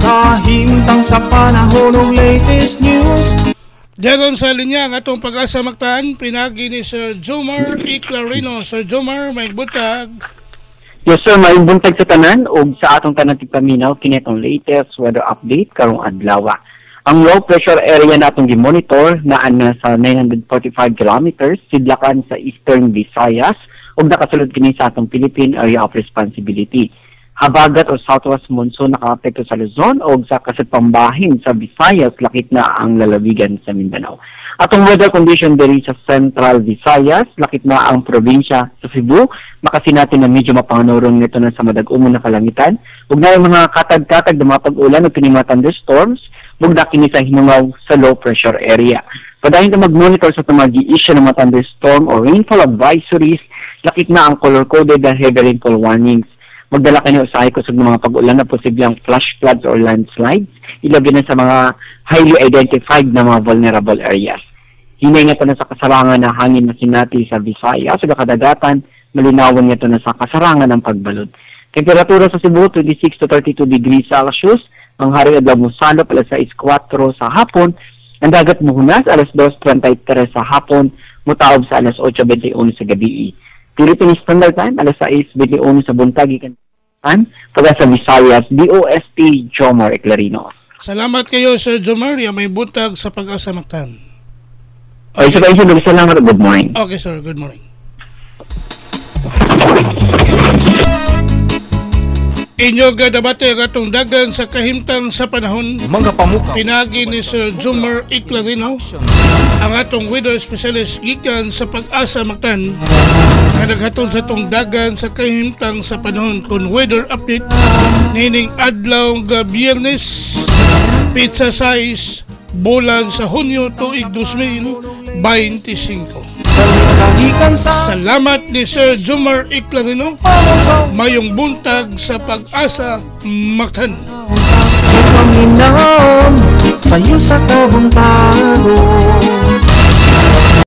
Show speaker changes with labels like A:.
A: Kahimtang sa panahon ng latest news.
B: Diyan sa linya ang atong pag-asa magtaan, pinagi ni Sir Jomar Iclarino. Sir Jomar, may butag.
C: Yes sir, may buntag sa tanan o sa atong tanan tigpaminaw kinitong latest weather update karong adlaw. Ang low pressure area natong gi-monitor naan na sa 945 kilometers sidlakan sa Eastern Visayas ug nakasulod kini sa atong Philippine Area of Responsibility. Habagat o southwest monsoon nakaapekto sa Luzon o sa kasagpambahin sa Visayas lakit na ang lalawigan sa Mindanao. Atong weather condition diri sa Central Visayas lakit na ang probinsya sa Cebu, makasin natin na medyo mapanganuron nito na sa madag-umon na kalangitan ug na mga katag-katag na mga pag-ulan o kini mga thunderstorms mugda kini sa hinungaw sa low pressure area. Padayon na mag-monitor sa mga gi-issue ng mga thunderstorm o rainfall advisories lakit na ang color-coded na heavy rainfall warnings. Magdala kayo usahay ko sa mga pag-ulan na posibleng flash floods or landslides, ilagay na sa mga highly identified na mga vulnerable areas. Hinay nga na sa kasarangan na hangin na sinati sa Visayas, sa kadagatan, malinawan nga na sa kasarangan ng pagbalod. Temperatura sa Cebu, 26 to 32 degrees Celsius, ang hari adlaw Musalop, alas 6:04 sa hapon, ang dagat Muhunas, alas 2:33 sa hapon, mutaob sa alas 8:21 sa gabi. Philippine Standard Time, alas 6:21 sa buntag, ikan pagka sa Visayas, DOST Jomar Iclarino.
B: Salamat kayo, Sir Jomar. May buntag sa pag-asa magtaan.
C: Okay, salamat. Good morning.
B: Okay, sir. Good morning. Inyo gadabate ang atong dagan sa kahimtang sa panahon.
A: Mga pamukaw.
B: Pinagi ni Sir Jomar Iclarino, ang atong weather specialist gikan sa pag-asa magtan. Naghatod sa atong dagan sa kahimtang sa panahon kun weather update nining adlaw nga Biyernes, pizza size, bulan sa Hunyo tuig 2025. Salamat ni Sir Jomar Iclarino. Mayong buntag sa pag-asa magtan.
A: Panginoon, sa'yo sa kabuntagon.